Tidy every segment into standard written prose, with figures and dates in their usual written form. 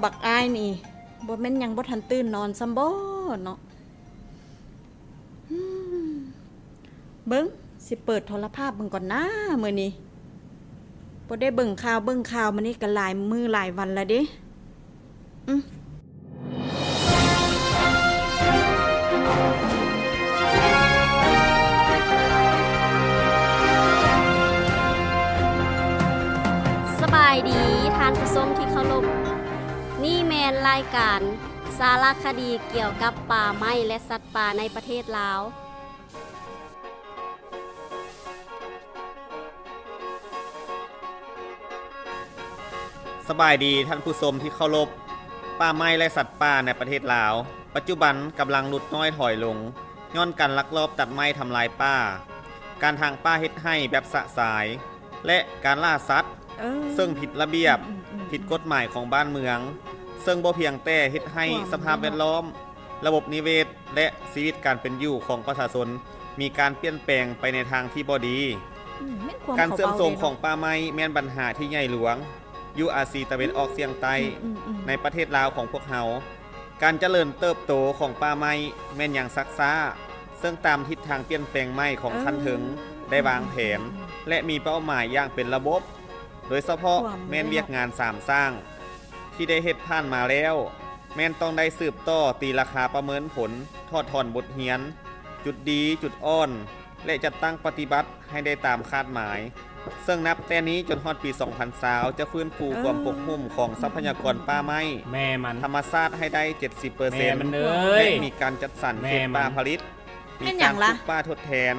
บักอายนี่บ่แม่นยังบ่ทันตื่นนอนซ้ำบ่เนาะเบิ่งสิเปิดโทรภาพเบิ่งก่อนนะมื้อนี้บ่ได้เบิ่งข่าวมื้อนี้ก็หลายมื้อหลายวันแล้วเด้สบายดีท่านผู้ชมที่เคารพนี่แมนรายการสารคดีเกี่ยวกับป่าไม้และสัตว์ป่าในประเทศลาวสบายดีท่านผู้ชมที่เคารพป่าไม้และสัตว์ป่าในประเทศลาวปัจจุบันกำลังลดน้อยถอยลงย้อนการลักลอบตัดไม้ทำลายป่าการทางป่าเฮ็ดให้แบบสะสายและการล่าสัตว์ซึ่งผิดระเบียบผิดกฎหมายของบ้านเมืองซึ่งบ่เพียงแต่เฮ็ดให้สภาพแวดล้อมระบบนิเวศและชีวิตการเป็นอยู่ของประชาชนมีการเปลี่ยนแปลงไปในทางที่บ่ดีการเสื่อมโทรมของป่าไม้แม่นปัญหาที่ใหญ่หลวงอยู่อาซีตะวันออกเฉียงใต้ในประเทศลาวของพวกเฮาการเจริญเติบโตของป่าไม้แม่นอย่างซักซ้าซึ่งตามทิศทางเปลี่ยนแปลงไม้ของคันถึงได้วางแผนและมีเป้าหมายอย่างเป็นระบบโดยเฉพาะแม่นเวียกงาน3สร้างที่ได้เฮ็ดผ่านมาแล้วแม่นต้องได้สืบต่อตีราคาประเมินผลทอดถอนบทเรียนจุดดีจุดอ่อนและจัดตั้งปฏิบัติให้ได้ตามคาดหมายซึ่งนับแต่นี้จนฮอดปี2020จะฟื้นฟูความปกคลุมของทรัพยากรป่าไม้แม่มันธรรมชาติให้ได้ 70% แม่มันเลย และมีการจัดสรรเขตป่าผลิตมี เป็นห กา ยั รง ป ล่ะ ลูกป่าทดแทน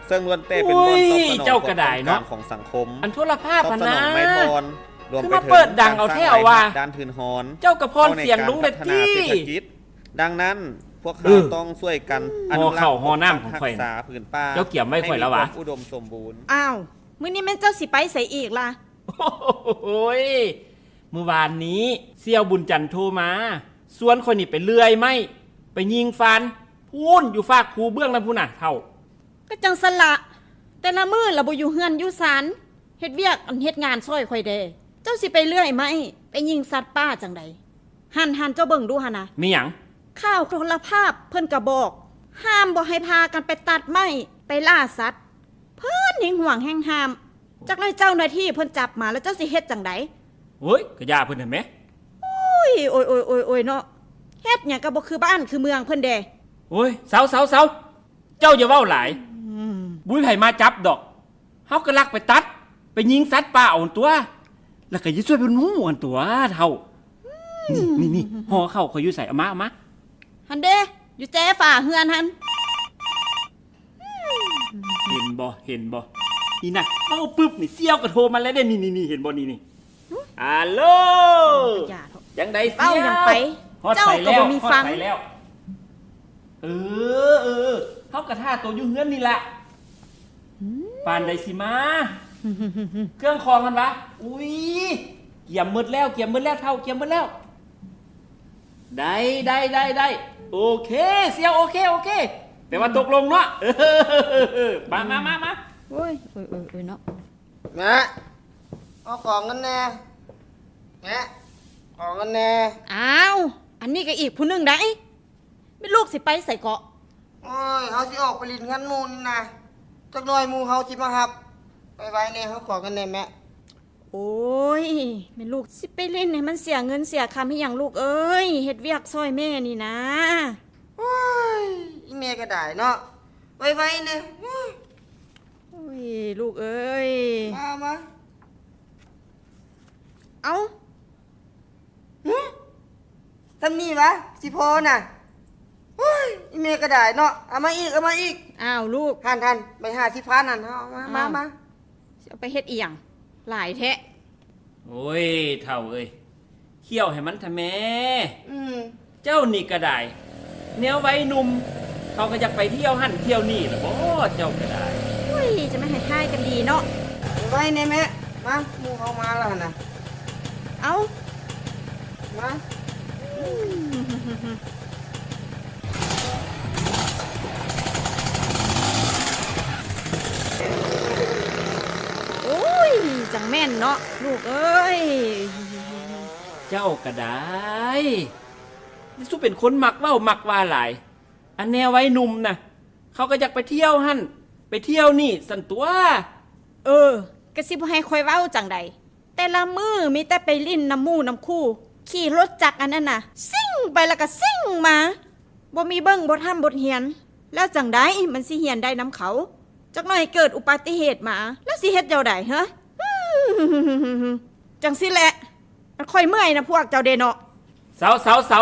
ซึ่งล้วนแต่เป็นบนตอบสนอง เจ้ากระดาษเนาะ ของสังคม อันโทรภาพ ตอบ พัน สน นะ องไม่พรรวม คือ ไป มา ถึง เปิดดังเอาแท้เอาว่า ด้านทืนฮอน เจ้ากระพรเสียงลุงเด็ดจี้ เศรษฐกิจดังนั้นพวกเขาต้องช่วยกันอนุรักษ์ ห่อข้าวห่อน้ำของข่อย รักษาผืนป่า เจ้าเกี่ยวไม่ข่อยแล้ววะ ให้มีคามอุดมสมบูรณ์ อ้าวมื้อนี้แม่นเจ้าสิไปไสอีกล่ะโอ้ยเมื่อวานนี้เสี่ยวบุญจันทร์โทรมาสวนคนนี่ไปเลื่อยไหมไปยิงฟันพูนอยู่ฝากคูเบื้องนั้นพูนน่ะเท่าก็จังสละแต่ละมื้อละบ่อยู่เฮือนอยู่ศาลเฮ็ดเวียกอันเฮ็ดงานซอยข่อยเด้เจ้าสิไปเลื่อยไหมไปยิงสัตว์ป่าจังใดหันเจ้าเบิ่งดูหั่นน่ะมีหยังข่าวโทรภาพเพิ่นก็บอกห้ามบ่ให้พากันไปตัดไม้ไปล่าสัตว์เพิ่นหิงห่วงแห่งห้ามจักเลยเจ้าหน้าที่เพิ่นจับมาแล้วเจ้าสิเฮ็ดจังใดโอ้ยก็ย่าเพิ่นเห็นไหมโอ้ยเนาะเฮ็ดหยังก็บ่คือบ้านคือเมืองเพิ่นเด้โอ้ยเสาเจ้าอย่าเว้าหลายบุ้ยไผมาจับดอกเฮาก็ลักไปตัดไปยิงสัตว์ป่าเอาตัวแล้วก็สิช่วยเพิ่นฮู้อันตัวเท่านี่ห่อเข้าข่อยอยู่ใส่เอามาหันเด้อยู่แจ้ฝ่าเฮือนหันเห็นบ่นี่น่ะเอาปึ๊บนี่เสี่ยวก็โทรมาแล้วเด้นี่เห็นบ่นี่ฮัลโหลยังไดเสี่ยวยังไปเจ้าก็บ่มีฟังเออเฮาก็ท่าตัวอยู่เฮือนนี่ล่ะปานใดสิมาเครื่องคองมันวะอุ้ยเกี่ยมมืดแล้วเท่าเกี่ยมมืดแล้วได้โอเคเสี่ยวโอเคแปลว่าตกลงเนาะมาโอ้ยเนาะแม่เอาของกันแน่แม่ของกันแน่อ้าวอันนี้ก็อีกผู้นึงได้ไม่ลูกสิไปใส่เกาะโอ้ยเขาสิออกไปลินกันมูนี่นะจักหน่อยมูเขาสิมาครับไปไว้แน่เขาของกันแน่แม่โอ้ยแม่ลูกสิไปเล่นให้มันเสียเงินเสียคำให้อย่างลูกเอ้ยเฮ็ดเวียกซอยแม่นี่นะโอ้ยอีแม่ก็ได้เนาะไว้เนี่ยโอ้ยลูกเอ้ยมาเอาทำนี่วะสิพอน่ะโอ้ยอีแม่ก็ได้เนาะเอามาอีกอ้าวลูกหันไป50,000นั่นเอามาเอาไปเฮ็ดอีหยังหลายแท้โอ้ยเท่าเอ้ยเขี่ยวให้มันทำแม่เจ้านี่ก็ได้แนวไว้หนุ่มเขาก็อยากไปเที่ยวหั่นเที่ยวนี่ล่ะบ่เจ้าก็ได้โอ้ยจะไม่ให้ทายกันดีเนาะไว้แน่แม่มามูเขามาแล้วน่ะเอามาโอ้ยจังแม่นเนาะลูกเอ้ย เจ้าก็ได้นี่สู้เป็นคนมักเว้ามักว่าหลาย อันแนวไว้หนุ่มนะเขาก็อยากไปเที่ยวหั่นไปเที่ยวนี่สันตัว ก็สิบ่ให้คอยเว้าจังใดแต่ละมือมีแต่ไปลิ้นน้ำหมู่น้ำคู่ขี่รถจักรอันนั้นน่ะ ซิ่งไปแล้วก็ซิ่งมาบ่มีเบิ่งบ่ทำบทเรียน แล้วจังใดมันสิเรียนได้น้ำเขาจักหน่อยเกิดอุบัติเหตุมาแล้วสิเฮ็ดเจ้าใดฮะ จังสิแหละมันค่อยเมื่อยนะพวกเจ้าเดเนาะ เสา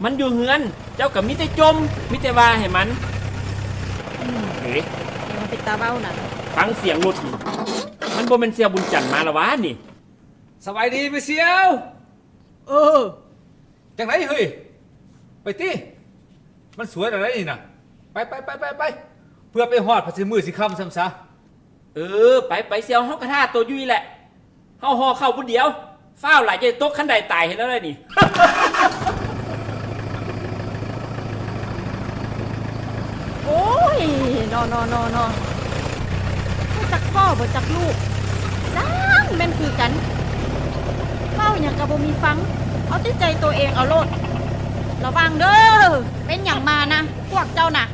มันอยู่เฮือน เจ้ากับมิแต่จมมิแต่ว่าให้มันเอ๊ะ มันเป็นตาเบ้าน่ะ ฟังเสียงรถนี่มันบ่เป็นเสียบุญจันทร์มาละวะนี่ สบายดีไปเสียว จังไรเฮ้ย ไปติมันสวยอะไรนี่นะไปเพื่อไปหอดพระสิมือสิคำซ้ำซะ ไปเสียวเฮากระท่าตัวยุ่ยแหละเฮาห่อเข้าผู้เดียวฟ้าวหลายจะตกคันใดตายเห็นแล้วเลยนี่ โอ้ยนอบ่จักพ่อบ่จักลูกจังแม่นคือกันเว้าหยังก็บ่มีฟัง เอาแต่ใจตัวเองเอาโลดระวังเด้อเป็นหยังมานะพวกเจ้าน่ะ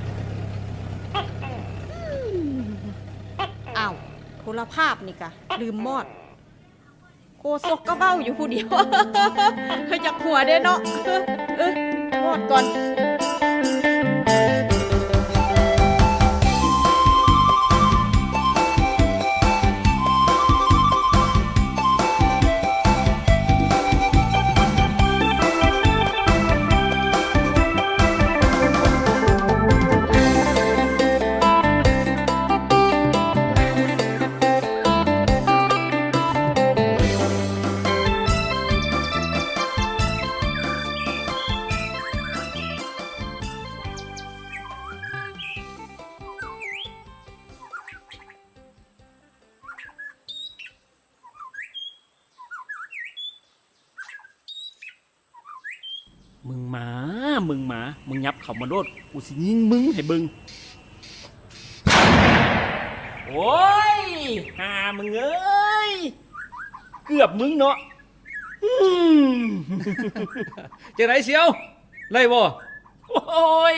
อ้าวโทรภาพนี่กะลืมมอดโกศกก็เว้าอยู่ผู้เดียว อยากหัวเด้เนาะมอดก่อน มึงยับเข้ามาโลดกูสิยิงมึงให้เบิ่งโอ้ยหามึงเอ้ยเกือบมึงเนาะ จังไรเสียวไล่บ่ โอ้ย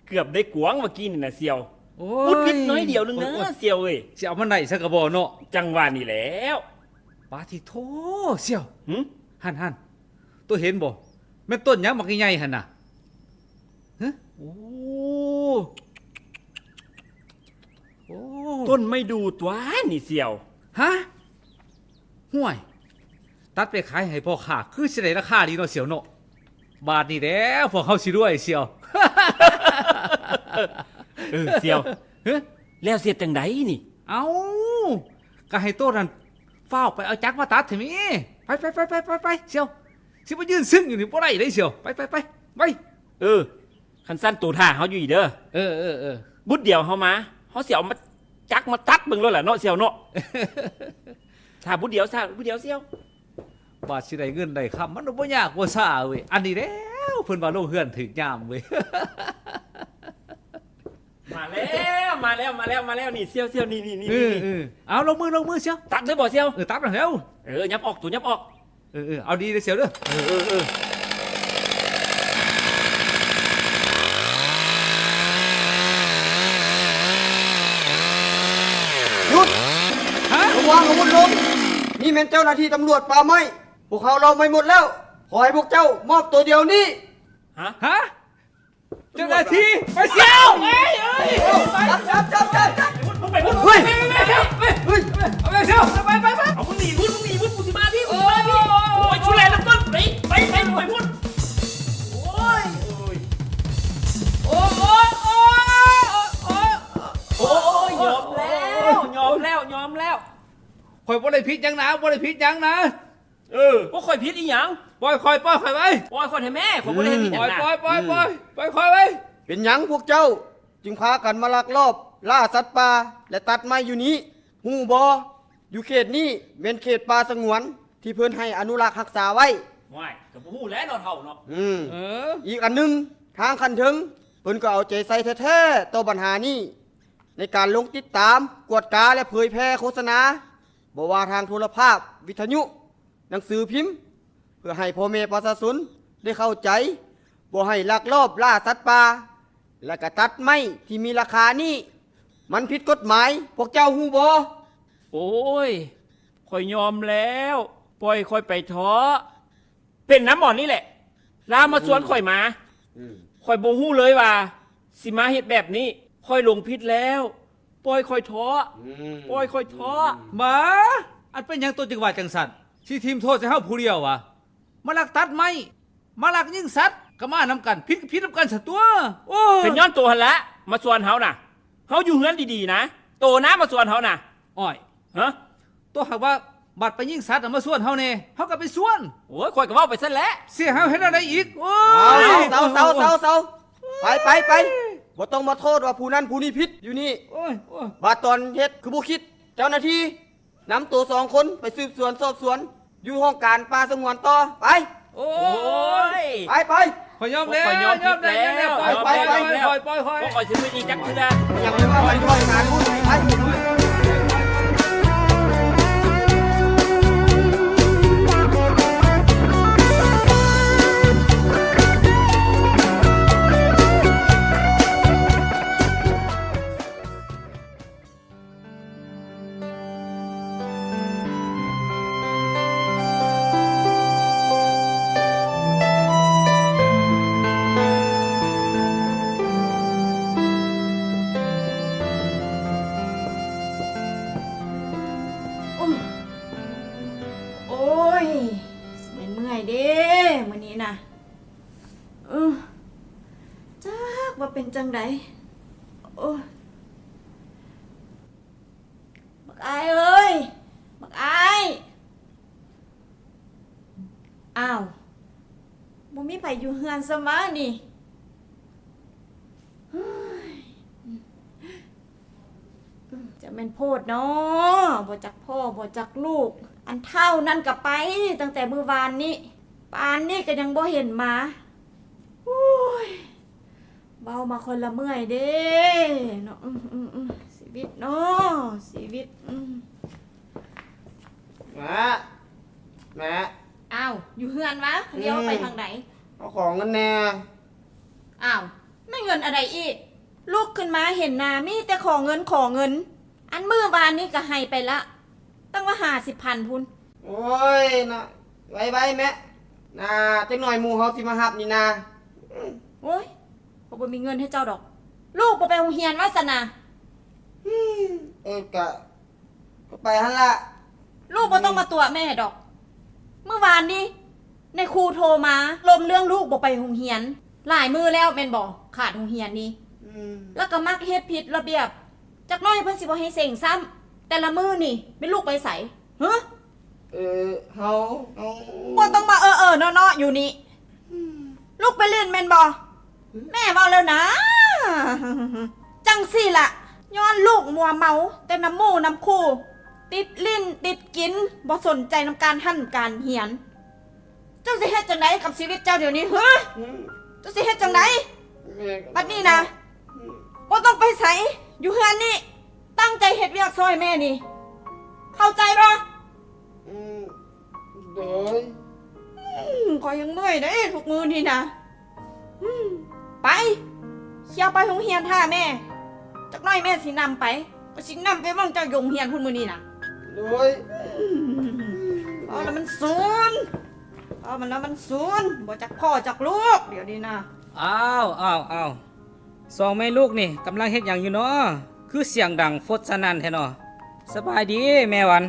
เกือบได้กวางเมื่อกี้นี่นะเสียว โอ้ พูดผิดน้อยเดียวนึงนะเสียวเอ้ย เสียวมันไหนสักกระบอกเนาะ จังหวะนี่แล้ว ปาทิโทเสียว หึ หันตัวเห็นบ่แม่นต้นหยังมักใหญ่ๆหั่นน่ะ โอ้ โอ้ ต้นไม่ดูตัวนี่เสียว ฮะห่วย ตัดไปขายให้พ่อค้าคือสิได้ราคาดีเนาะเสียวเนาะบาทนี่แหล้วพวกเขาสิรวยเสียว เสียว เฮ้ย แล้วเสียจังไดนี่ เอาก็ให้โต้นั่นเฝ้าวไปเอาจักรมาตัดเถอะมีไปเชียวสิมายืนซึ้งอยู่นี่บ่ได้เลยเชียวไป คันสั้นตัวท่าเขาอยู่อีเด้อ เออ บุดเดียวเขามาเขาเสียวมาจักมาตัดเบิ่งแล้วแหละเนาะเสียวเนาะ ถ้าบุดเดียวเสียว บาทสิได้เงินได้คำมันบ่ยากบ่ซ่าเว้ยอันนี้แล้วเพิ่นว่าลงเฮือนถึงยามเว้ย มาแล้วนี่เสียวนี่ เอาลงมือเชียว ตัดเลยบ่เสียว ตัดแล้ว ยับออกตัวยับออก เอาดีเลยเชียวเด้อ หยุด ฮะ ระวังอาวุธลงนี่เป็นเจ้าหน้าที่ตำรวจป่าไม้พวกเขาเราไม่หมดแล้ว ขอให้พวกเจ้ามอบตัวเดียวนี้ ฮะเจ้าหน้าที่ไปเชียว จับ มึงไปพุ่น เฮ้ย เอาไปเชียวไป เอามึงหนีพุ่นกูสิมาพี่โอ้ยชุแลน้ำต้นไปพุ่นโอ้ยยอมแล้ว ข่อยบ่ได้ผิดหยังนะว่าข่อยผิดอีหยัง ปล่อยข่อยไป โอ้ยข่อยให้แม่ข่อยบ่ได้เฮ็ดอีหยังนะ ปล่อยข่อยไป เป็นหยังพวกเจ้า จึงพากันมาลักลอบ ล่าสัตว์ป่าและตัดไม้อยู่นี้หูบออยู่เขตนี้เป็นเขตป่าสงวน ที่เพิ่นให้อนุรักษ์รักษาไว้ ว้ายก็บ่ฮู้แล้วเนาะเฒ่าเนาะ เออ อีกอันหนึงทางคันถึงเพิ่นก็เอาใจใส่แท้ๆต่อปัญหานี้ในการลงติดตามกวดกาและเผยแพร่โฆษณาบ่ว่าทางโทรภาพวิทยุหนังสือพิมพ์ เผ พื่อให้พ่อแม่ประชาชนได้เข้าใจบ่ให้ลักลอบล่าสัตว์ป่าและก็ตัดไม้ที่มีราคานี่มันผิดกฎหมายพวกเจ้าฮู้บ่ โอ้ยข่อยยอมแล้วปล่อยข่อยไปเถอะเป็นน้ำหมอนนี่แหละลามาสวนข่อยมาข่อยบ่ฮู้เลยว่าสิมาเฮ็ดแบบนี้ข่อยหลงผิดแล้วปล่อยข่อยเถอะปล่อยข่อยเถอะ หมาอันเป็นหยังตัวจังหวัดจังสันสิทีมโทษใส่เฮาผู้เดียววะมาลักตัดไม้มาลักยิงสัตว์ก็มานำกันพิษนำกันซะตัวโอ้ย เป็นย้อนตัวหั่นละมาสวนเฮาน่ะเฮาอยู่เฮือนดีๆนะโตนะมาสวนเฮาน่ะ อ้อย ฮะ ตัวหากว่าบัดไปยิงสัตว์น่ะมาส่วนเฮาแน่เฮาก็ไปส่วน โอ้ยข่อยก็เว้าไปซะแล้ว เสียเฮาเฮ็ดอะไรอีกโอ้ย เศร้าไปบ่ต้องมาโทษว่าผู้นั้นผู้นี้ผิดอยู่นี่ โอ้ยโอ้ย บาดตอนเฮ็ดคือบ่คิด เจ้าหน้าที่นำตัว2 คนไปสืบสวนสอบสวน อยู่ห้องการป่าสงวนต่อไป โอ้ โอ้ย ไป ขอยยอมแล้ว ขอยยอมผิดแล้ว ปล่อย ไป ปล่อย พวกข่อยสิไม่ดีจักเทื่อ อย่าไปว่าไปช่วยงานคุณไป โอ้ยเมื่อยเด้มื้อนี้นะจักว่าเป็นจังไดโอ้ยบักอายเอ้ยบักอายอ้าวบ่มีไผอยู่เฮือนซะมานี่เฮ้ยจะแม่นโพดเนาะบ่จักพ่อบ่จักลูก อันเท่านั้นก็ไปตั้งแต่มื้อวานนี้ปานนี้ก็ยังบ่เห็นมาโอ้ยเบามาคนละเมื่อยเด้เนาะชีวิตเนาะชีวิตแม่ อ้าวอยู่เฮือนวะเลี้ยวไปทางไหน เอาของกันแน่ อ้าวไม่เงินอะไรอีกลูกขึ้นมาเห็นหนามีแต่ขอเงิน อันมื้อวานนี้ก็ให้ไปละตั้งว่า50,000พุ่น โอ้ยนะไว้แม่นะจักหน่อยหมู่เฮาสิมารับนี่นะ โอ้ยเขาบ่มีเงินให้เจ้าดอก ลูกบ่ไปโรงเรียนวาสนา ก็ไปหั่นละ ลูกบ่ต้องมาตัวแม่ดอก เมื่อวานนี้ในครูโทรมาลมเรื่องลูกบ่ไปโรงเรียน หลายมือแล้วแม่นบ่ขาดโรงเรียนนี่แล้วก็มักเฮ็ดผิดระเบียบจักหน้อยเพิ่นสิบ่ให้เซ็งซ้ำแต่ละมือนี่เป็นลูกไปไสฮะ เฮา บ่ต้องมาเนาะๆอยู่นี่ลูกไปเล่นแม่นบ่แม่เว้าแล้วนะ จังซี่ล่ะย้อนลูกมัวเมาแต่น้ำมูน้ำคู่ติดลิ้นติดกินบ่สนใจนำการหั่นการเหียน เจ้าสิเฮ็ดจังไดกับชีวิตเจ้าเดี๋ยวนี้ฮะเจ้าสิเฮ็ดจังไดบัดนี้นะบ่ต้องไปไสอยู่เฮือนนี่ตั้งใจเฮ็ดเวียกซอยแม่นี่ เข้าใจบ่ โดย ขอยยังเมื่อยเด้ทุกมื้อนี่นะไปเขี่ยวไปโรงเรียนท่าแม่จักหน่อยแม่สินำไปก็สินำไปว่างเจ้าโรงเรียนพุ่นมื้อนี้น่ะ โดย เอาแล้วมันศูนย์เอามันแล้วมันศูนย์บ่จักพ่อจักลูกเดี๋ยวนี้นะ อ้าวสองแม่ลูกนี่กำลังเฮ็ดหยังอยู่เนาะคือเสียงดังฟดสนั่นแท้เนาะสบายดีแม่วัน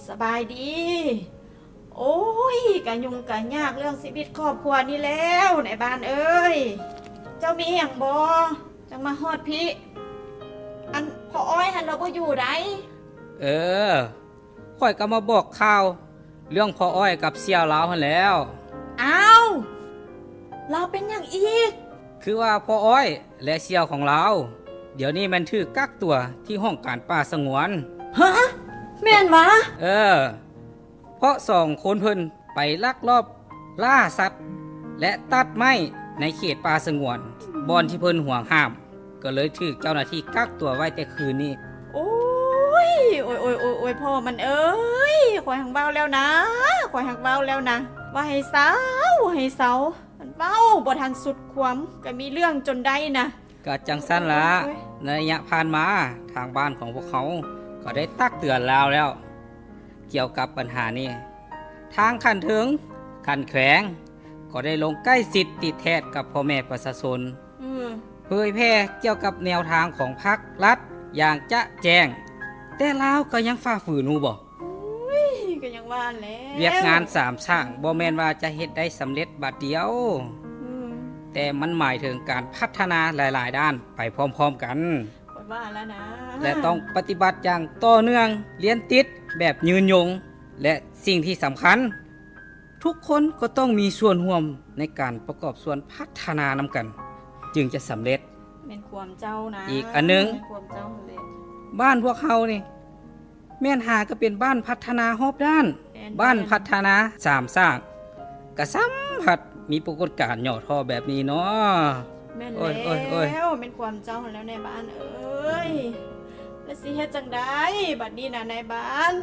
สบายดี โอ้ยกะยุ่งกะยากเรื่องชีวิตครอบครัวนี่แล้วในบ้านเอ้ยเจ้ามีหยังบ่จังมาฮอดพี่อันพ่ออ้อยหันเราบ่อยู่ได ข่อยก็มาบอกข่าว เรื่องพ่ออ้อยกับเสี่ยวลาวหั่นแหล้ว อ้าวเราเป็นอย่างอีก คือว่าพ่ออ้อยและเสี่ยวของเราเดี๋ยวนี้มันถูกกักตัวที่ห้องการป่าสงวน ฮะแม่นวะ เพราะสองคนเพิ่นไปลักลอบล่าสัตว์ และตัดไม้ในเขตป่าสงวนบอนที่เพิ่นห่วงห้าม ก็เลยถูกเจ้าหน้าที่กักตัวไว้แต่คืนนี้ โอ้ ยโอ้ยโอ้ยโอ้ยโอ้ยพ่อมันเอ้ยคอยหังเบาแล้วนะคอยหังเบาแล้วนะว่าให้เศร้าให้เศร้ามันเบาบ่ทันสุดความก็มีเรื่องจนได้นะ ก็จังสั้นละ โอ้ย ในระยะผ่านมาทางบ้านของพวกเขาก็ได้ตักเตือนแล้ว เกี่ยวกับปัญหานี้ทางขั้นถึงขั้นแขวง ก็ได้ลงใกล้สิทธิ์ติดแทศกับพ่อแม่ประชาชน อืม เผยแพร่เกี่ยวกับแนวทางของพรรครัฐอย่างจะแจ้ง แต่ลาวก็ยังฝ่าฝืนหูบ่ ก็ยังว่าแล้ว เรียกงานสามช่างบ่แม่นว่าจะเฮ็ดได้สำเร็จบัดเดียว อืม แต่มันหมายถึงการพัฒนาหลาย ๆ ด้านไปพร้อม ๆ กัน คอยว่าแล้วนะ และต้องปฏิบัติอย่างต่อเนื่องเรียนติดแบบยืนยง และสิ่งที่สำคัญ ทุกคนก็ต้องมีส่วนร่วมในการประกอบส่วนพัฒนานำกัน จึงจะสำเร็จ เป็นความเจ้านะ อีกอันหนึ่ง เป็นความเจ้าเลย บ้านพวกเฮานี่แม่นหาก็เป็นบ้านพัฒนารอบด้าน บ้านพัฒนาสามสร้างกระซ้ำผัดมีปรากฏการณ์ย่อท่อแบบนี้เนาะ แม่น โอ้ยโอ้ยโอ้ย แล้วเป็นความเจ้าแล้วในบ้านเอ้ยแล้วสิเฮ็ดจังได้บัดนี้นะในบ้าน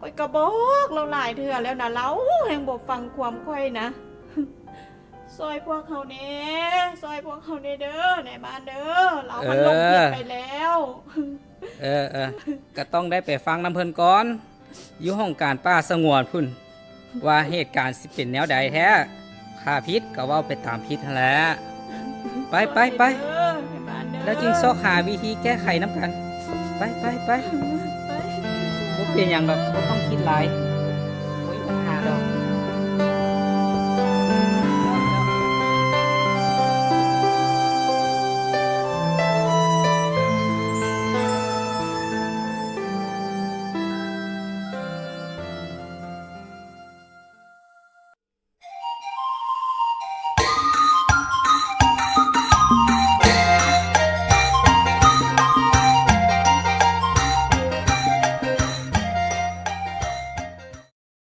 ค่อยก็บอกเราหลายเทื่อแล้วนะเราแห่งบ่ฟังความค่อยนะ ซอยพวกเขาเน่ซอยพวกเขาเน่เด้อในบ้านเด้อเรามันลงผิดไปแล้ว เออก็ต้องได้ไปฟังน้ำเพิ่นก่อน อยู่ห้องการป้าสงวนพุ่น ว่าเหตุการณ์สิเป็นแนวใดแท้ข้าพิษก็เว้าไปตามพิษนั่นแหละไป ซอยเด้อในบ้านเด้อ แล้วจึงซอกหาวิธีแก้ไขน้ำกัน ไป ไป บ่เป็นหยังดอกบ่ต้องคิดหลาย ไป